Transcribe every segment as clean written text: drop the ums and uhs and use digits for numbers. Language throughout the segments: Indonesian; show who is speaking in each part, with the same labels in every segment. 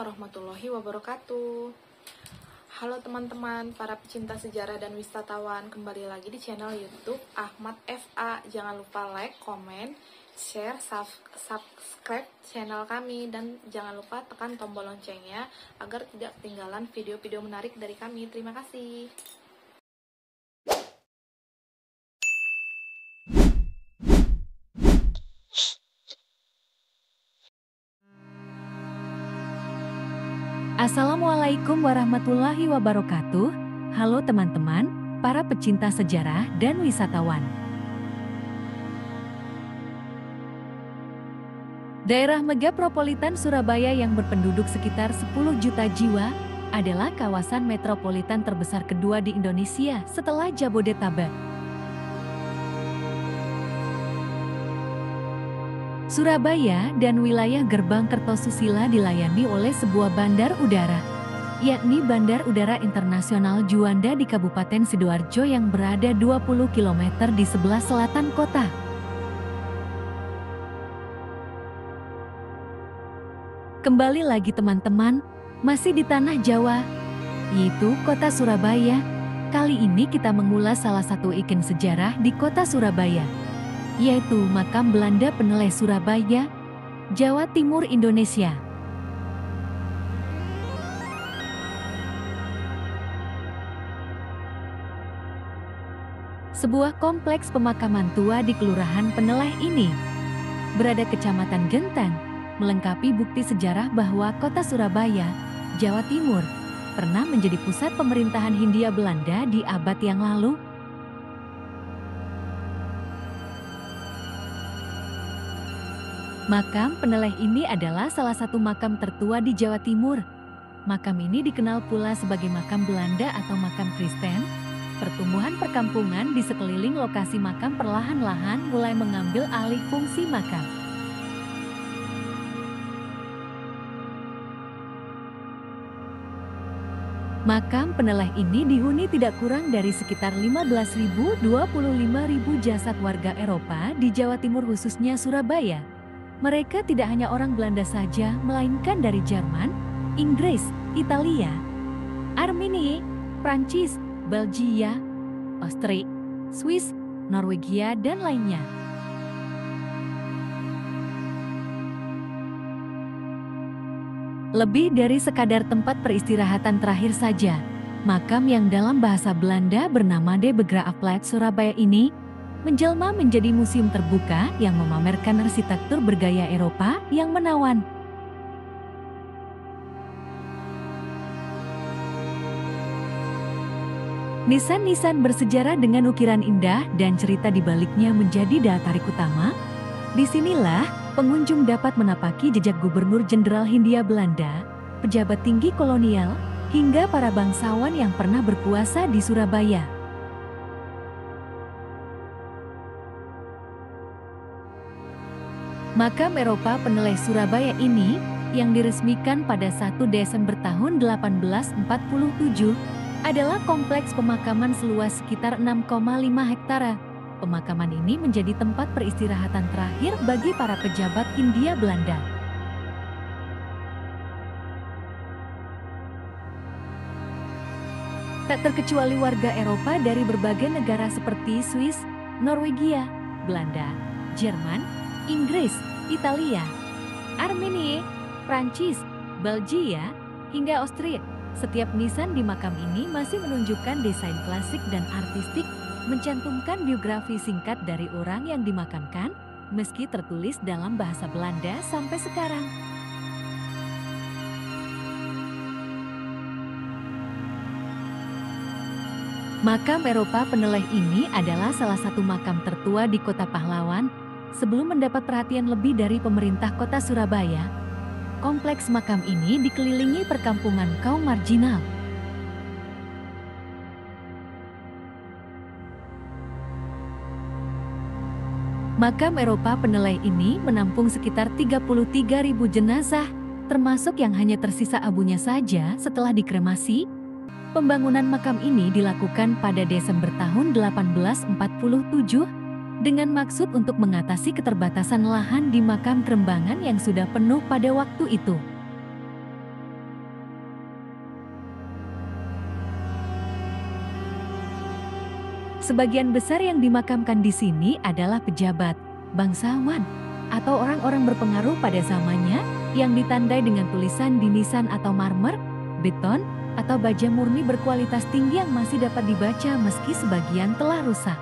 Speaker 1: warahmatullahi wabarakatuh. Halo teman-teman, para pecinta sejarah dan wisatawan, kembali lagi di channel YouTube Ahmad FA. Jangan lupa like, komen, share, subscribe channel kami, dan jangan lupa tekan tombol loncengnya agar tidak ketinggalan video-video menarik dari kami. Terima kasih.
Speaker 2: Assalamualaikum warahmatullahi wabarakatuh. Halo teman-teman, para pecinta sejarah dan wisatawan. Daerah megapolitan Surabaya yang berpenduduk sekitar 10 juta jiwa adalah kawasan metropolitan terbesar kedua di Indonesia setelah Jabodetabek. Surabaya dan wilayah Gerbang Kertosusila dilayani oleh sebuah bandar udara, yakni Bandar Udara Internasional Juanda di Kabupaten Sidoarjo yang berada 20 km di sebelah selatan kota. Kembali lagi teman-teman, masih di tanah Jawa, yaitu kota Surabaya. Kali ini kita mengulas salah satu ikon sejarah di kota Surabaya, yaitu Makam Belanda Peneleh Surabaya, Jawa Timur, Indonesia. Sebuah kompleks pemakaman tua di Kelurahan Peneleh ini berada Kecamatan Genteng, melengkapi bukti sejarah bahwa kota Surabaya, Jawa Timur, pernah menjadi pusat pemerintahan Hindia Belanda di abad yang lalu. Makam Peneleh ini adalah salah satu makam tertua di Jawa Timur. Makam ini dikenal pula sebagai makam Belanda atau makam Kristen. Pertumbuhan perkampungan di sekeliling lokasi makam perlahan-lahan mulai mengambil alih fungsi makam. Makam Peneleh ini dihuni tidak kurang dari sekitar 15.000–25.000 jasad warga Eropa di Jawa Timur, khususnya Surabaya. Mereka tidak hanya orang Belanda saja, melainkan dari Jerman, Inggris, Italia, Armenia, Prancis, Belgia, Austria, Swiss, Norwegia, dan lainnya. Lebih dari sekadar tempat peristirahatan terakhir saja, makam yang dalam bahasa Belanda bernama De Begraafplaats Surabaya ini menjelma menjadi museum terbuka yang memamerkan arsitektur bergaya Eropa yang menawan. Nisan-nisan bersejarah dengan ukiran indah dan cerita di baliknya menjadi daya tarik utama. Disinilah pengunjung dapat menapaki jejak Gubernur Jenderal Hindia Belanda, pejabat tinggi kolonial, hingga para bangsawan yang pernah berkuasa di Surabaya. Makam Eropa Peneleh Surabaya ini, yang diresmikan pada 1 Desember tahun 1847, adalah kompleks pemakaman seluas sekitar 6,5 hektare. Pemakaman ini menjadi tempat peristirahatan terakhir bagi para pejabat Hindia Belanda. Tak terkecuali warga Eropa dari berbagai negara seperti Swiss, Norwegia, Belanda, Jerman, Inggris, Italia, Armenia, Prancis, Belgia, hingga Austria. Setiap nisan di makam ini masih menunjukkan desain klasik dan artistik, mencantumkan biografi singkat dari orang yang dimakamkan, meski tertulis dalam bahasa Belanda sampai sekarang. Makam Eropa Peneleh ini adalah salah satu makam tertua di Kota Pahlawan. Sebelum mendapat perhatian lebih dari pemerintah kota Surabaya, kompleks makam ini dikelilingi perkampungan kaum marginal. Makam Eropa Peneleh ini menampung sekitar 33.000 jenazah, termasuk yang hanya tersisa abunya saja setelah dikremasi. Pembangunan makam ini dilakukan pada Desember tahun 1847, dengan maksud untuk mengatasi keterbatasan lahan di makam Krembangan yang sudah penuh pada waktu itu. Sebagian besar yang dimakamkan di sini adalah pejabat, bangsawan, atau orang-orang berpengaruh pada zamannya yang ditandai dengan tulisan di nisan atau marmer, beton, atau baja murni berkualitas tinggi yang masih dapat dibaca meski sebagian telah rusak.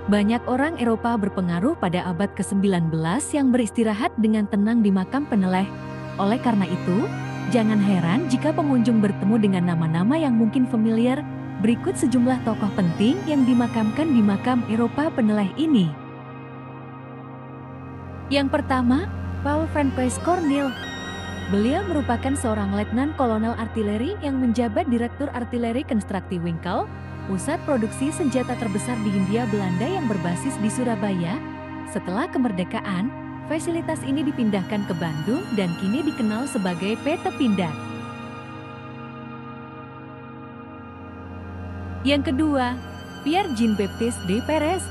Speaker 2: Banyak orang Eropa berpengaruh pada abad ke-19 yang beristirahat dengan tenang di makam peneleh. Oleh karena itu, jangan heran jika pengunjung bertemu dengan nama-nama yang mungkin familiar. Berikut sejumlah tokoh penting yang dimakamkan di makam Eropa peneleh ini. Yang pertama, Paul Francois Corneel. Beliau merupakan seorang letnan kolonel artileri yang menjabat Direktur Artileri Konstrukti Winkel, pusat produksi senjata terbesar di Hindia Belanda yang berbasis di Surabaya. Setelah kemerdekaan, fasilitas ini dipindahkan ke Bandung dan kini dikenal sebagai PT Pindad. Yang kedua, Pierre Jean-Baptiste de Perez.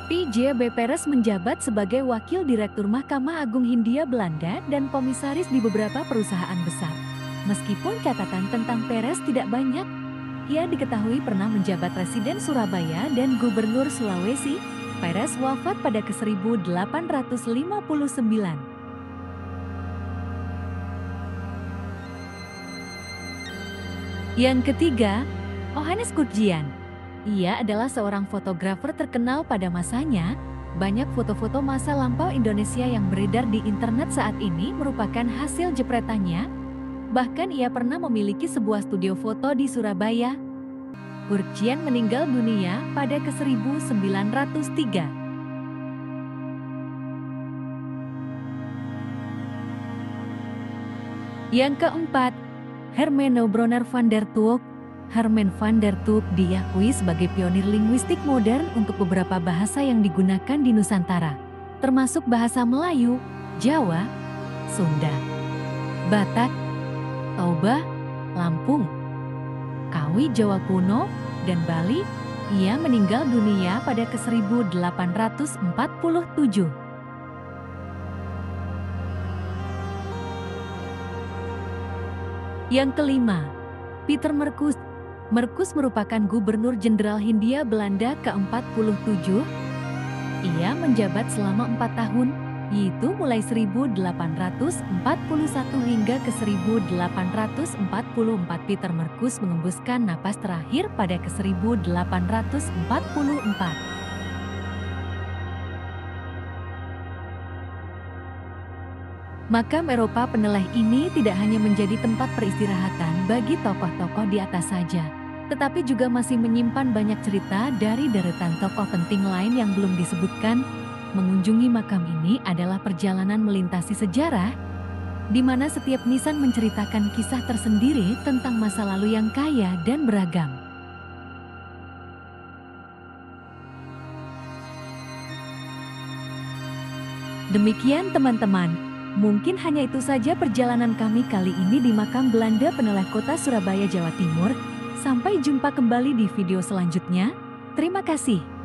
Speaker 2: P.J.B. Perez menjabat sebagai Wakil Direktur Mahkamah Agung Hindia Belanda dan komisaris di beberapa perusahaan besar. Meskipun catatan tentang Perez tidak banyak, ia diketahui pernah menjabat Residen Surabaya dan Gubernur Sulawesi. Perez wafat pada ke-1859. Yang ketiga, Johannes Curtian. Ia adalah seorang fotografer terkenal pada masanya. Banyak foto-foto masa lampau Indonesia yang beredar di internet saat ini merupakan hasil jepretannya. Bahkan ia pernah memiliki sebuah studio foto di Surabaya. Curtian meninggal dunia pada ke-1903. Yang keempat, Hermeno Bronner van der Tuuk. Herman van der Tuuk diakui sebagai pionir linguistik modern untuk beberapa bahasa yang digunakan di Nusantara, termasuk bahasa Melayu, Jawa, Sunda, Batak, Toba, Lampung, Kawi Jawa kuno, dan Bali. Ia meninggal dunia pada ke-1847. Yang kelima, Peter Merkus. Merkus merupakan Gubernur Jenderal Hindia Belanda ke-47. Ia menjabat selama 4 tahun, yaitu mulai 1841 hingga ke 1844. Peter Merkus mengembuskan napas terakhir pada ke 1844. Makam Eropa peneleh ini tidak hanya menjadi tempat peristirahatan bagi tokoh-tokoh di atas saja, tetapi juga masih menyimpan banyak cerita dari deretan tokoh penting lain yang belum disebutkan. Mengunjungi makam ini adalah perjalanan melintasi sejarah, di mana setiap nisan menceritakan kisah tersendiri tentang masa lalu yang kaya dan beragam. Demikian teman-teman, mungkin hanya itu saja perjalanan kami kali ini di makam Belanda peneleh kota Surabaya, Jawa Timur. Sampai jumpa kembali di video selanjutnya. Terima kasih.